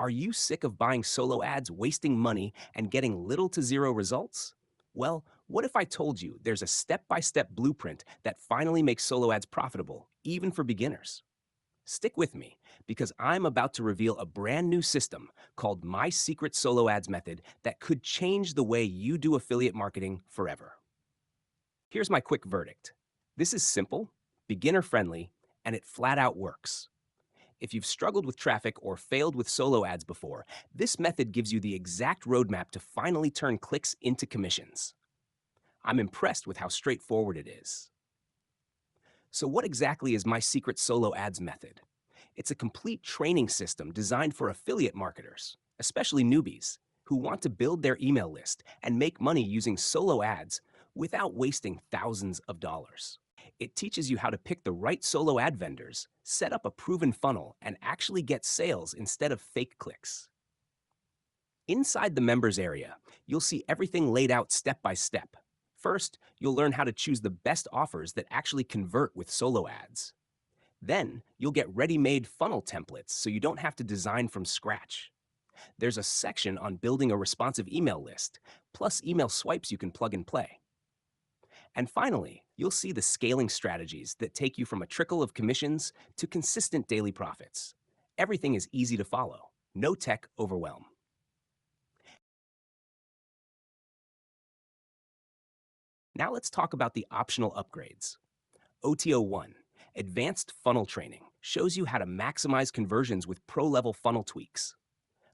Are you sick of buying solo ads, wasting money, and getting little to zero results? Well, what if I told you there's a step by step blueprint that finally makes solo ads profitable, even for beginners? Stick with me because I'm about to reveal a brand new system called My Secret Solo Ads Method that could change the way you do affiliate marketing forever. Here's my quick verdict. This is simple, beginner friendly, and it flat out works. If you've struggled with traffic or failed with solo ads before, this method gives you the exact roadmap to finally turn clicks into commissions. I'm impressed with how straightforward it is. So, what exactly is My Secret Solo Ads Method? It's a complete training system designed for affiliate marketers, especially newbies, who want to build their email list and make money using solo ads without wasting thousands of dollars. It teaches you how to pick the right solo ad vendors, set up a proven funnel, and actually get sales instead of fake clicks. Inside the members area, you'll see everything laid out step by step. First, you'll learn how to choose the best offers that actually convert with solo ads. Then, you'll get ready-made funnel templates so you don't have to design from scratch. There's a section on building a responsive email list, plus email swipes you can plug and play. And finally, you'll see the scaling strategies that take you from a trickle of commissions to consistent daily profits. Everything is easy to follow, no tech overwhelm. Now let's talk about the optional upgrades. OTO1, Advanced Funnel Training, shows you how to maximize conversions with pro-level funnel tweaks.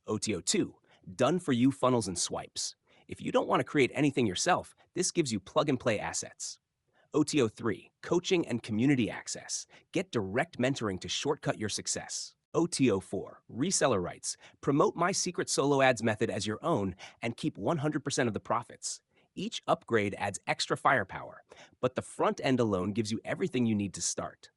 OTO2, Done for You Funnels and Swipes. If you don't want to create anything yourself, this gives you plug-and-play assets. OTO3, Coaching and Community Access. Get direct mentoring to shortcut your success. OTO4, Reseller Rights. Promote My Secret Solo Ads method as your own and keep 100% of the profits. Each upgrade adds extra firepower, but the front end alone gives you everything you need to start.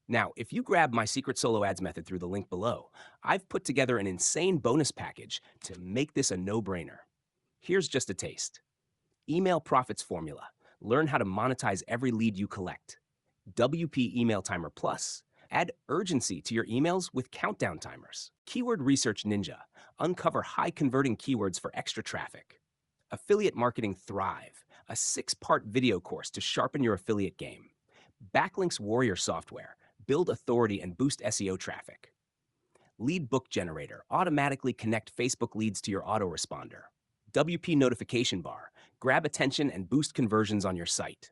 Now, if you grab My Secret Solo Ads method through the link below, I've put together an insane bonus package to make this a no-brainer. Here's just a taste. Email Profits Formula. Learn how to monetize every lead you collect. WP Email Timer Plus. Add urgency to your emails with countdown timers. Keyword Research Ninja. Uncover high-converting keywords for extra traffic. Affiliate Marketing Thrive. A 6-part video course to sharpen your affiliate game. Backlinks Warrior Software. Build authority and boost SEO traffic. Lead Book Generator. Automatically connect Facebook leads to your autoresponder. WP Notification Bar. Grab attention and boost conversions on your site.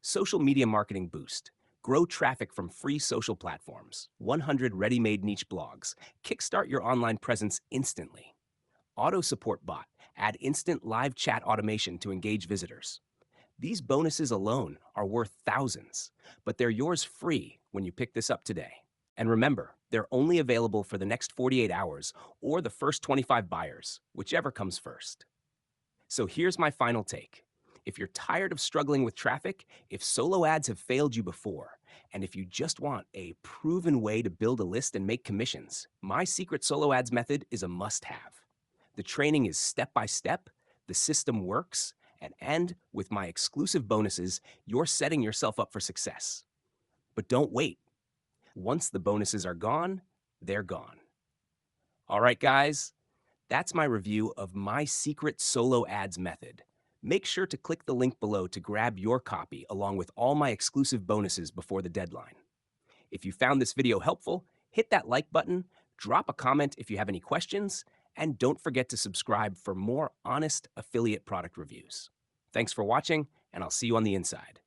Social Media Marketing Boost. Grow traffic from free social platforms. 100 ready-made niche blogs. Kickstart your online presence instantly. Auto Support Bot. Add instant live chat automation to engage visitors. These bonuses alone are worth thousands, but they're yours free when you pick this up today. And remember, they're only available for the next 48 hours or the first 25 buyers, whichever comes first. So here's my final take. If you're tired of struggling with traffic, if solo ads have failed you before, and if you just want a proven way to build a list and make commissions, My Secret Solo Ads method is a must-have. The training is step-by-step, the system works, and with my exclusive bonuses, you're setting yourself up for success. But don't wait. Once the bonuses are gone, they're gone. All right, guys, that's my review of My Secret Solo Ads method. Make sure to click the link below to grab your copy along with all my exclusive bonuses before the deadline. If you found this video helpful, hit that like button, drop a comment if you have any questions, and don't forget to subscribe for more honest affiliate product reviews. Thanks for watching, and I'll see you on the inside.